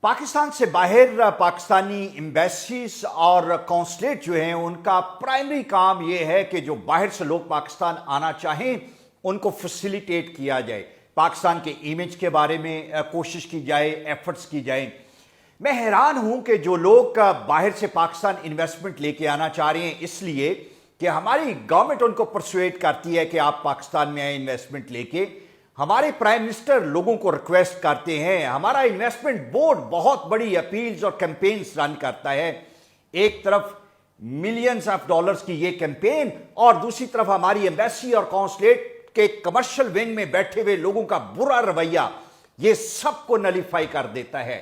पाकिस्तान से बाहर पाकिस्तानी एम्बेसीज और कॉन्सुलेट जो हैं उनका प्राइमरी काम ये है कि जो बाहर से लोग पाकिस्तान आना चाहें उनको फैसिलिटेट किया जाए, पाकिस्तान के इमेज के बारे में कोशिश की जाए, एफर्ट्स की जाए। मैं हैरान हूं कि जो लोग बाहर से पाकिस्तान इन्वेस्टमेंट लेके आना चाह रहे हैं इसलिए कि हमारी गवर्नमेंट उनको परसुएट करती है कि आप पाकिस्तान में आए इन्वेस्टमेंट लेके। हमारे प्राइम मिनिस्टर लोगों को रिक्वेस्ट करते हैं, हमारा इन्वेस्टमेंट बोर्ड बहुत बड़ी अपील्स और कैंपेन्स रन करता है। एक तरफ मिलियंस ऑफ डॉलर्स की ये कैंपेन और दूसरी तरफ हमारी एम्बेसी और कॉन्सुलेट के कमर्शियल विंग में बैठे हुए लोगों का बुरा रवैया ये सबको नलीफाई कर देता है।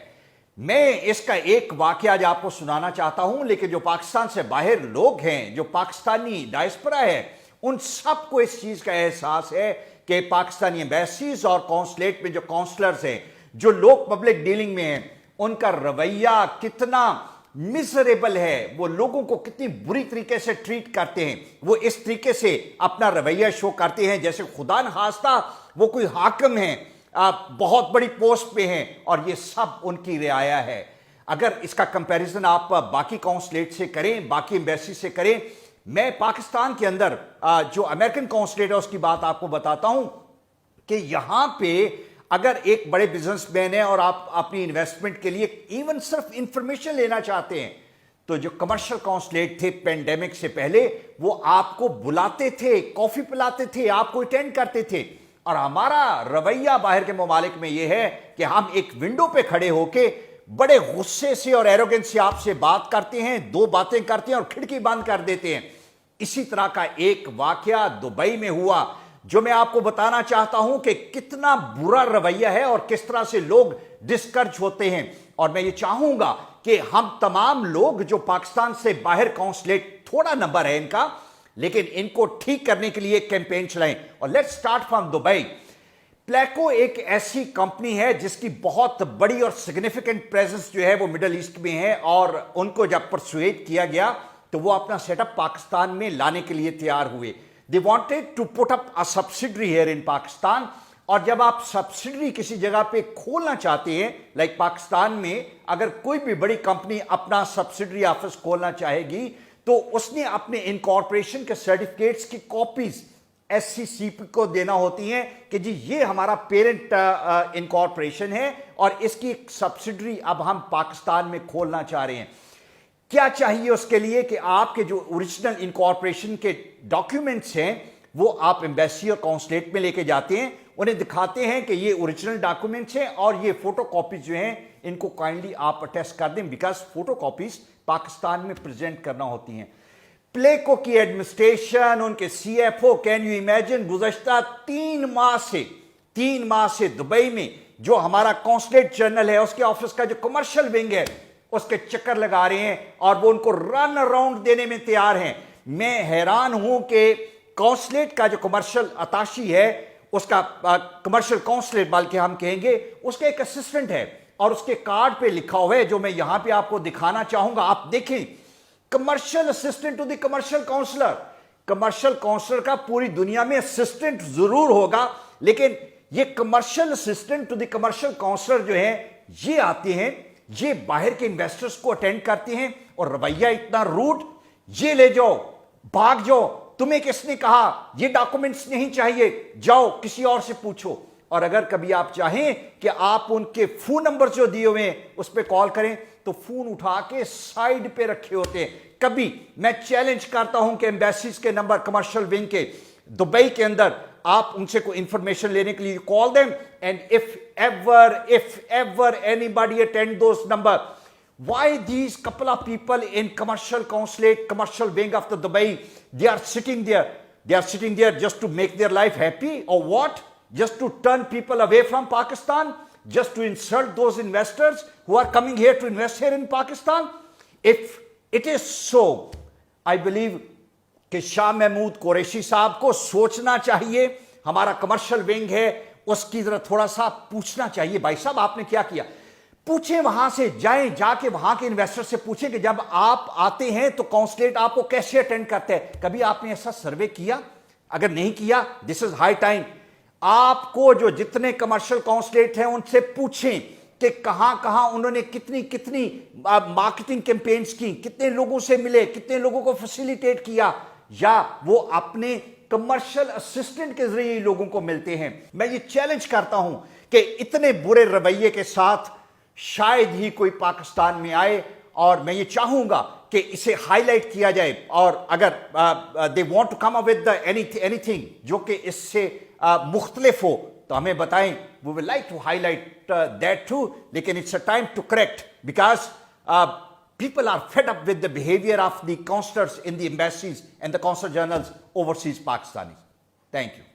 मैं इसका एक वाकया आज आपको सुनाना चाहता हूं, लेकिन जो पाकिस्तान से बाहर लोग हैं, जो पाकिस्तानी डायस्पोरा है, उन सबको इस चीज का एहसास है कि पाकिस्तानी एम्बेसीज और कॉन्सुलेट में जो काउंसलर्स हैं, जो लोग पब्लिक डीलिंग में हैं, उनका रवैया कितना मिजरेबल है, वो लोगों को कितनी बुरी तरीके से ट्रीट करते हैं। वो इस तरीके से अपना रवैया शो करते हैं जैसे खुदा न खास्ता वो कोई हाकिम है, बहुत बड़ी पोस्ट पे हैं और ये सब उनकी रियाया है। अगर इसका कंपैरिजन आप बाकी काउंसुलेट से करें, बाकी एम्बेसी से करें, मैं पाकिस्तान के अंदर जो अमेरिकन काउंसुलेट है उसकी बात आपको बताता हूं कि यहां पे अगर एक बड़े बिजनेसमैन है और आप अपनी इन्वेस्टमेंट के लिए इवन सिर्फ इंफॉर्मेशन लेना चाहते हैं तो जो कमर्शियल काउंसुलेट थे पेंडेमिक से पहले वो आपको बुलाते थे, कॉफी पिलाते थे, आपको अटेंड करते थे। और हमारा रवैया बाहर के ममालिक में यह है कि हम एक विंडो पे खड़े होके बड़े गुस्से से और एरोगेंस से आपसे बात करते हैं, दो बातें करते हैं और खिड़की बंद कर देते हैं। इसी तरह का एक वाकया दुबई में हुआ जो मैं आपको बताना चाहता हूं कि कितना बुरा रवैया है और किस तरह से लोग डिस्करेज होते हैं। और मैं ये चाहूंगा कि हम तमाम लोग जो पाकिस्तान से बाहर काउंसुलेट, थोड़ा नंबर है इनका, लेकिन इनको ठीक करने के लिए कैंपेन चलाएं। और लेट्स स्टार्ट फ्रॉम दुबई। प्लेको एक ऐसी कंपनी है जिसकी बहुत बड़ी और सिग्निफिकेंट प्रेजेंस जो है वो मिडिल ईस्ट में है और उनको जब परसुएट किया गया तो वो अपना सेटअप पाकिस्तान में लाने के लिए तैयार हुए। They wanted to put up a subsidiary here in Pakistan. और जब आप सब्सिडरी किसी जगह पे खोलना चाहते हैं, लाइक पाकिस्तान में अगर कोई भी बड़ी कंपनी अपना सब्सिडरी ऑफिस खोलना चाहेगी तो उसने अपने इनकॉर्पोरेशन के सर्टिफिकेट्स की कॉपीज SCCP को देना होती हैं कि जी ये हमारा पेरेंट इनकॉर्पोरेशन है और इसकी एक सब्सिडरी अब हम पाकिस्तान में खोलना चाह रहे हैं। क्या चाहिए उसके लिए कि आपके जो ओरिजिनल इनकॉर्पोरेशन के डॉक्यूमेंट्स हैं वो आप एम्बेसी और काउंसुलेट में लेके जाते हैं, उन्हें दिखाते हैं कि ये ओरिजिनल डॉक्यूमेंट्स हैं और ये फोटो कॉपीज जो हैं इनको काइंडली आप अटेस्ट कर दें, बिकॉज फोटो कॉपीज पाकिस्तान में प्रेजेंट करना होती हैं। प्लेको की एडमिनिस्ट्रेशन, उनके CFO, कैन यू इमेजिन, गुज़श्ता 3 माह से दुबई में जो हमारा काउंसुलेट जनरल है उसके ऑफिस का जो कमर्शियल विंग है उसके चक्कर लगा रहे हैं और वो उनको रन अराउंड देने में तैयार हैं। मैं हैरान हूं कि काउंसुलेट का जो कमर्शियल अताशी है, उसका कमर्शियल काउंसुलेट बल्कि हम कहेंगे, उसका एक असिस्टेंट है और उसके कार्ड पे लिखा हुआ है जो मैं यहां पे आपको दिखाना चाहूंगा। आप देखें, commercial assistant to the commercial counselor. Commercial counselor का पूरी दुनिया में असिस्टेंट जरूर होगा, लेकिन ये commercial assistant to the commercial counselor जो है ये आते हैं, ये बाहर के इन्वेस्टर्स को अटेंड करते हैं और रवैया इतना रूड, ये ले जाओ, भाग जाओ, तुम्हें किसने कहा, ये डॉक्यूमेंट्स नहीं चाहिए, जाओ किसी और से पूछो। और अगर कभी आप चाहें कि आप उनके फोन नंबर जो दिए हुए हैं उस पर कॉल करें तो फोन उठा के साइड पे रखे होते हैं। कभी मैं चैलेंज करता हूं कि एम्बेसीज के नंबर कमर्शियल विंग के दुबई के अंदर आप उनसे कोई इंफॉर्मेशन लेने के लिए call them, and if ever anybody attend those number, why these couple of people in commercial consulate, commercial wing of the Dubai, they are sitting there just to make their life happy, or what? Just to turn people away from Pakistan, just to insult those investors who are coming here to invest here in Pakistan? If it is so, I believe कि शाह महमूद कुरैशी साहब को सोचना चाहिए। हमारा commercial wing है उसकी जरा थोड़ा सा पूछना चाहिए, भाई साहब आपने क्या किया। पूछें, वहां से जाएं, जाके वहां के इन्वेस्टर से पूछें कि जब आप आते हैं तो काउंसुलेट आपको कैसे अटेंड करते हैं। कभी आपने ऐसा सर्वे किया? अगर नहीं किया, दिस इज हाई टाइम आपको जो जितने कमर्शियल काउंसुलेट हैं उनसे पूछें کہ کہاں کہاں انہوں نے کتنی کتنی مارکیٹنگ کیمپینز کی, کتنے لوگوں سے ملے, کتنے لوگوں کو فیسیلیٹیٹ کیا, یا وہ اپنے کمرشل اسسٹنٹ کے ذریعے لوگوں کو ملتے ہیں. میں یہ چیلنج کرتا ہوں کہ اتنے برے رویے کے ساتھ شاید ہی کوئی پاکستان میں آئے, اور میں یہ چاہوں گا کہ اسے ہائی لائٹ کیا جائے, اور اگر they want to come up with anything جو کہ اس سے مختلف ہو تو ہمیں بتائیں. We will like to highlight that too, لیکن it's a time to correct, because people are fed up with the behavior of the consulars in the embassies and the consul generals overseas Pakistanis. Thank you.